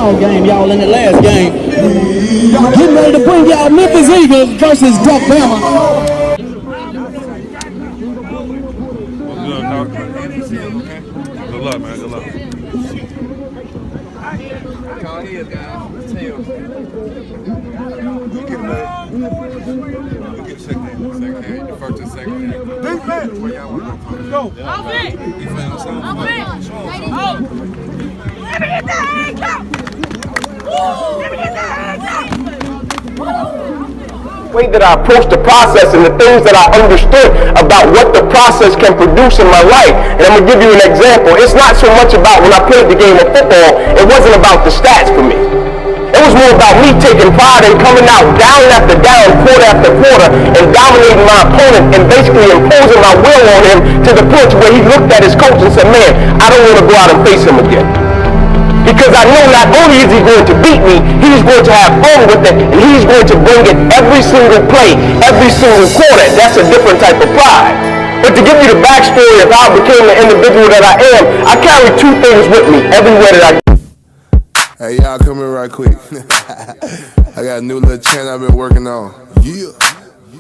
ball game, y'all, in the last game. Getting ready to bring y'all Memphis Eagles versus DuckBama. Good luck, man. Good luck. Call his guys. Let's tell him. We'll get second hand. Second hand. The first and second hand. Defense. Where y'all want to go. Defense. Let me get that hand count. Let me get that hand count. Way that I approached the process and the things that I understood about what the process can produce in my life. And I'm going to give you an example. It's not so much about when I played the game of football, it wasn't about the stats for me. It was more about me taking pride in coming out down after down, quarter after quarter, and dominating my opponent and basically imposing my will on him to the point where he looked at his coach and said, man, I don't want to go out and face him again. Because I know not only is he going to beat me, he's going to have fun with it, and he's going to bring it every single play, every single quarter. That's a different type of pride. But to give you the backstory of how I became the individual that I am, I carry two things with me everywhere that I go. Hey, y'all come in right quick. I got a new little chant I've been working on. Yeah.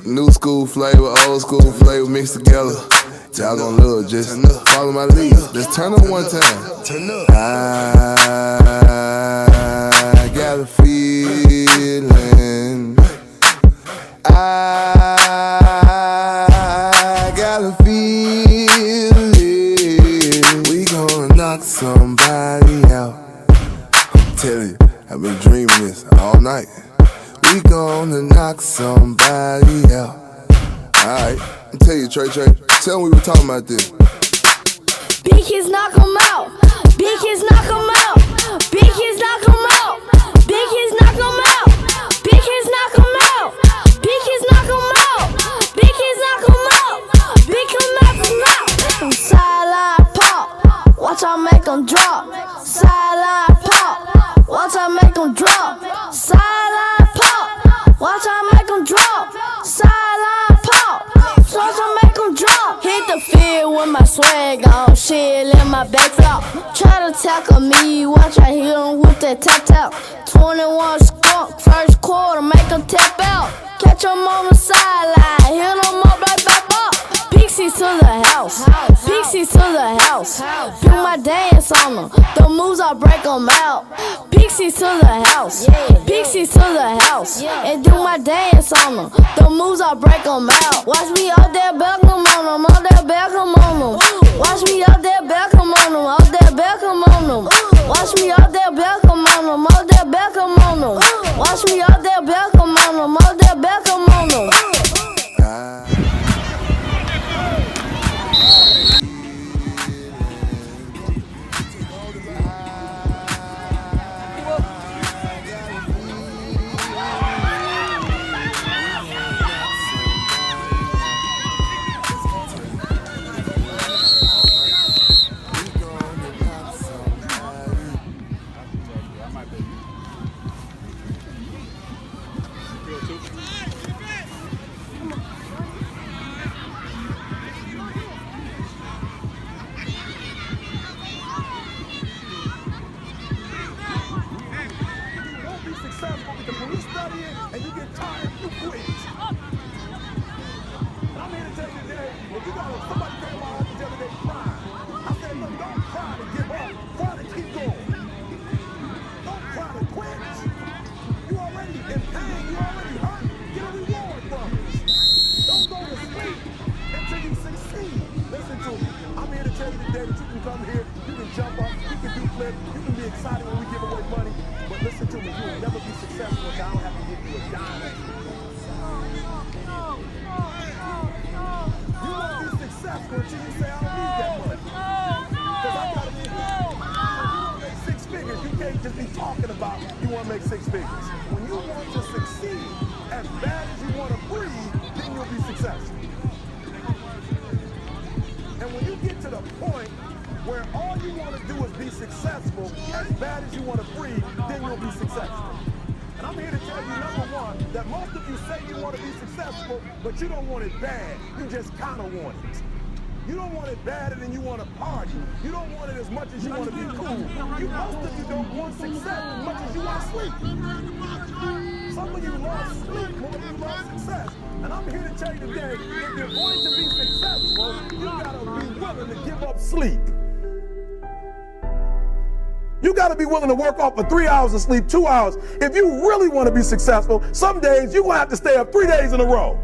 New school flavor, old school flavor mixed together. Y'all gon' love, just follow my lead. Just turn up one time. Turn up. I got a feeling. I got a feeling. We gon' knock somebody out. I'm telling you, I've been dreaming this all night. We gonna knock somebody out. Alright, I'll tell you, Trey, tell them we were talking about this. Big kids knock 'em out. Big kids knock 'em out. Big kids knock 'em out. Big kids knock 'em out. Big kids knock 'em out. Big kids knock 'em out. Big kids knock 'em out. Big kids knock 'em out. From sideline pop, watch I make 'em drop. Sideline pop, watch I make 'em drop. Sideline pop, watch I make 'em drop. Sideline pop, watch I make 'em drop. Hit the field with my swag on, shit let my back flop. Try to tackle me, watch I hit 'em with that tap. 21 skunk, first quarter, make 'em tap out. Catch 'em on the sideline, hit 'em up like back up. Pixies to the house, pixies to the house. Do my dance on them, the moves I break 'em out. Pixies to the house, pixies to the house. And do my dance on them, the moves I break 'em out. Watch me out there, back 'em on them, out there, back 'em on them. Watch me out there, back 'em on them, out there, back 'em on them. Watch me out there, back 'em on them, out there, back 'em on them. Watch me out there, back 'em on them, out there, back 'em on them. You don't want it badder than you want to party. You don't want it as much as you want to be cool. Most of you don't want success as much as you want to sleep. Some of you love sleep more than you love success. And I'm here to tell you today, if you're going to be successful, you gotta be willing to give up sleep. You gotta be willing to work off for 3 hours of sleep, 2 hours. If you really want to be successful, some days you're gonna have to stay up 3 days in a row.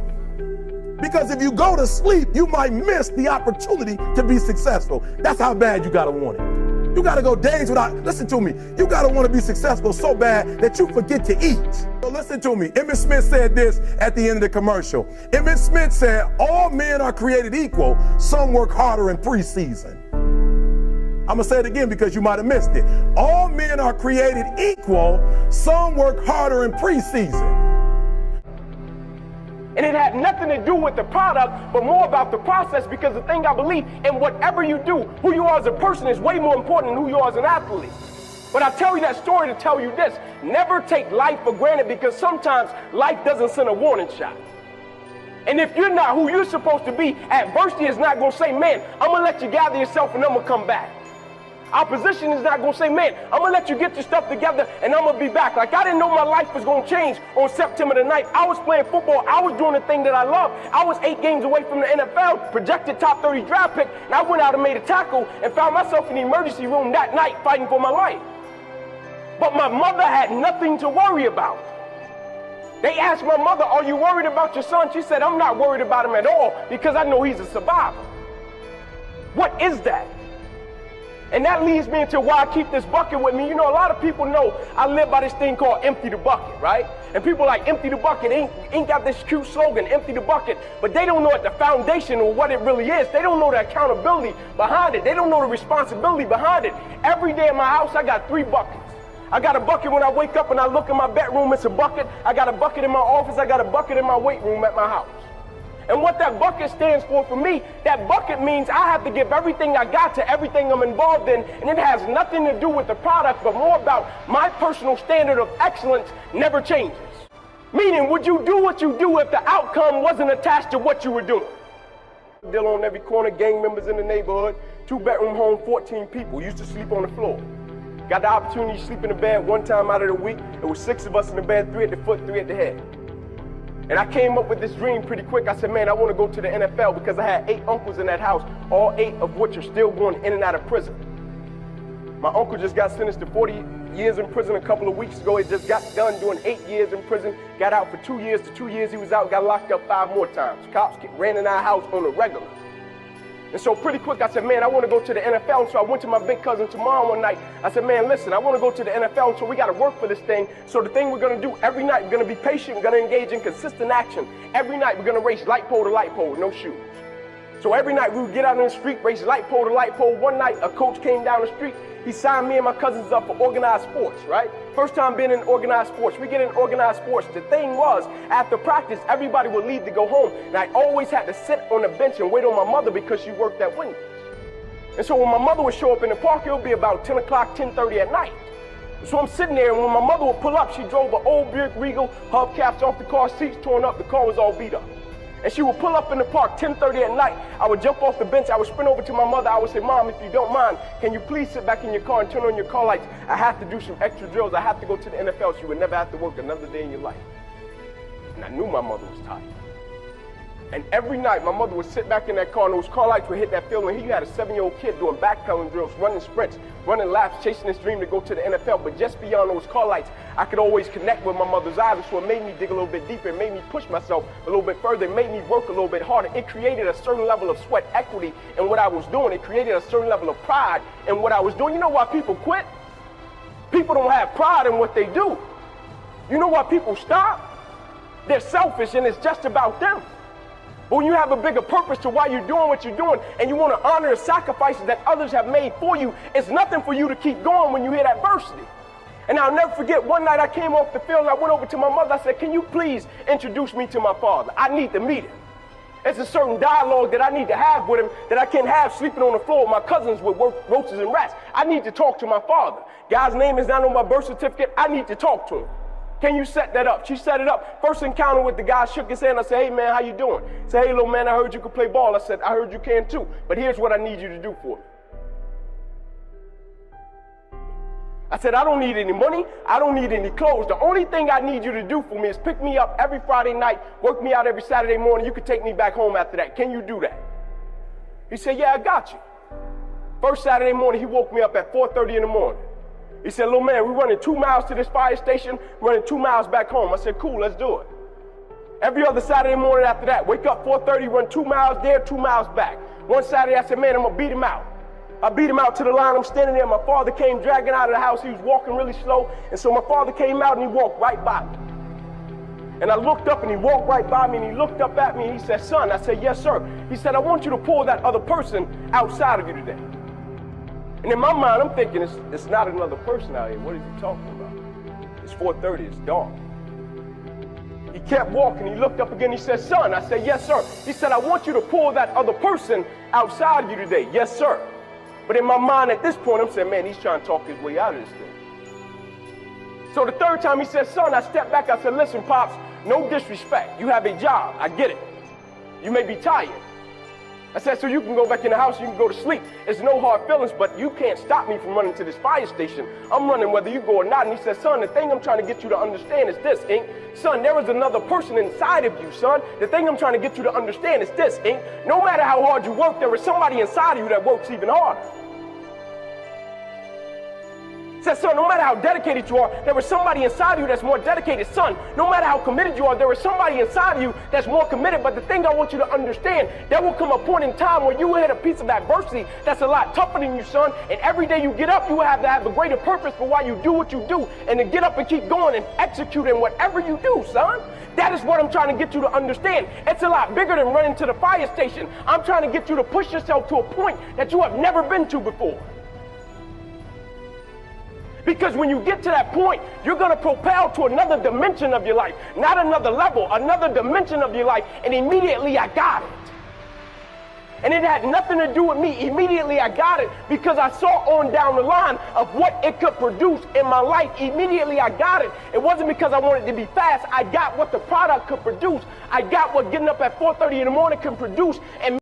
Because if you go to sleep, you might miss the opportunity to be successful. That's how bad you gotta want it. You gotta go days without, listen to me, you gotta want to be successful so bad that you forget to eat. So listen to me, Emmitt Smith said this at the end of the commercial. Emmitt Smith said, all men are created equal, some work harder in preseason. I'm gonna say it again because you might have missed it. All men are created equal, some work harder in preseason. And it had nothing to do with the product, but more about the process, because the thing I believe in, whatever you do, who you are as a person is way more important than who you are as an athlete. But I tell you that story to tell you this: never take life for granted, because sometimes life doesn't send a warning shot. And if you're not who you're supposed to be, adversity is not going to say, man, I'm going to let you gather yourself and I'm going to come back. Opposition is not going to say, man, I'm going to let you get your stuff together and I'm going to be back. Like, I didn't know my life was going to change on September the 9th. I was playing football. I was doing the thing that I love. I was 8 games away from the NFL, projected top 30 draft pick, and I went out and made a tackle and found myself in the emergency room that night fighting for my life. But my mother had nothing to worry about. They asked my mother, are you worried about your son? She said, I'm not worried about him at all because I know he's a survivor. What is that? And that leads me into why I keep this bucket with me. You know, a lot of people know I live by this thing called empty the bucket, right? And people like empty the bucket ain't got this cute slogan, empty the bucket, but they don't know at the foundation of what it really is. They don't know the accountability behind it. They don't know the responsibility behind it. Every day in my house, I got 3 buckets. I got a bucket when I wake up and I look in my bedroom, it's a bucket. I got a bucket in my office. I got a bucket in my weight room at my house. And what that bucket stands for me, that bucket means I have to give everything I got to everything I'm involved in, and it has nothing to do with the product, but more about my personal standard of excellence never changes. Meaning, would you do what you do if the outcome wasn't attached to what you were doing? Deal on every corner, gang members in the neighborhood, 2-bedroom home, 14 people, used to sleep on the floor. Got the opportunity to sleep in the bed one time out of the week. It was 6 of us in the bed, 3 at the foot, 3 at the head. And I came up with this dream pretty quick. I said, man, I want to go to the NFL because I had 8 uncles in that house, all 8 of which are still going in and out of prison. My uncle just got sentenced to 40 years in prison a couple of weeks ago. He just got done doing 8 years in prison, got out for 2 years. The 2 years he was out, got locked up 5 more times. Cops ran in our house on a regular. And so pretty quick, I said, man, I want to go to the NFL. And so I went to my big cousin tomorrow one night. I said, man, listen, I want to go to the NFL. And so we got to work for this thing. So the thing we're going to do every night, we're going to be patient. We're going to engage in consistent action. Every night, we're going to race light pole to light pole with no shoes. So every night, we would get out on the street, race light pole to light pole. One night, a coach came down the street. He signed me and my cousins up for organized sports, right? First time being in organized sports. We get in organized sports. The thing was, after practice, everybody would leave to go home. And I always had to sit on the bench and wait on my mother because she worked at Wendy's. And so when my mother would show up in the park, it would be about 10 o'clock, 10:30 at night. So I'm sitting there, and when my mother would pull up, she drove an old Buick Regal, hubcaps off the car, seats torn up, the car was all beat up. And she would pull up in the park 10:30 at night. I would jump off the bench. I would sprint over to my mother. I would say, Mom, if you don't mind, can you please sit back in your car and turn on your car lights? I have to do some extra drills. I have to go to the NFL so you would never have to work another day in your life. And I knew my mother was tired. And every night, my mother would sit back in that car, and those car lights would hit that field. And here you had a 7-year-old kid doing backpedaling drills, running sprints, running laps, chasing his dream to go to the NFL. But just beyond those car lights, I could always connect with my mother's eyes. So it made me dig a little bit deeper. It made me push myself a little bit further. It made me work a little bit harder. It created a certain level of sweat equity in what I was doing. It created a certain level of pride in what I was doing. You know why people quit? People don't have pride in what they do. You know why people stop? They're selfish, and it's just about them. But when you have a bigger purpose to why you're doing what you're doing, and you want to honor the sacrifices that others have made for you, it's nothing for you to keep going when you hit adversity. And I'll never forget, one night I came off the field and I went over to my mother. I said, can you please introduce me to my father? I need to meet him. It's a certain dialogue that I need to have with him that I can't have sleeping on the floor with my cousins with roaches and rats. I need to talk to my father. Guy's name is not on my birth certificate. I need to talk to him. Can you set that up? She set it up. First encounter with the guy, shook his hand. I said, hey, man, how you doing? He said, hey, little man, I heard you could play ball. I said, I heard you can too, but here's what I need you to do for me. I said, I don't need any money. I don't need any clothes. The only thing I need you to do for me is pick me up every Friday night, work me out every Saturday morning. You can take me back home after that. Can you do that? He said, yeah, I got you. First Saturday morning, he woke me up at 4:30 in the morning. He said, little man, we're running 2 miles to this fire station, running 2 miles back home. I said, cool, let's do it. Every other Saturday morning after that, wake up 4:30, run 2 miles there, 2 miles back. One Saturday, I said, man, I'm gonna beat him out. I beat him out to the line. I'm standing there. My father came dragging out of the house. He was walking really slow. And so my father came out and he walked right by me. And I looked up and he walked right by me and he looked up at me and he said, son, I said, yes, sir. He said, I want you to pull that other person outside of you today. And in my mind, I'm thinking, it's not another person out here. What is he talking about? It's 4:30, it's dark. He kept walking, he looked up again, he said, son, I said, yes, sir. He said, I want you to pull that other person outside of you today. Yes, sir. But in my mind at this point, I'm saying, man, he's trying to talk his way out of this thing. So the third time he said, son, I stepped back, I said, listen, Pops, no disrespect. You have a job, I get it. You may be tired. I said, so you can go back in the house, you can go to sleep. It's no hard feelings, but you can't stop me from running to this fire station. I'm running whether you go or not. And he said, son, the thing I'm trying to get you to understand is this, Ink. Son, there is another person inside of you, son. The thing I'm trying to get you to understand is this, Ink. No matter how hard you work, there is somebody inside of you that works even harder. Said, son, no matter how dedicated you are, there is somebody inside of you that's more dedicated. Son, no matter how committed you are, there is somebody inside of you that's more committed. But the thing I want you to understand, there will come a point in time where you will hit a piece of adversity that's a lot tougher than you, son. And every day you get up, you will have to have a greater purpose for why you do what you do. And to get up and keep going and executing whatever you do, son. That is what I'm trying to get you to understand. It's a lot bigger than running to the fire station. I'm trying to get you to push yourself to a point that you have never been to before. Because when you get to that point, you're going to propel to another dimension of your life. Not another level, another dimension of your life. And immediately I got it. And it had nothing to do with me. Immediately I got it because I saw on down the line of what it could produce in my life. Immediately I got it. It wasn't because I wanted to be fast. I got what the product could produce. I got what getting up at 4:30 in the morning can produce. And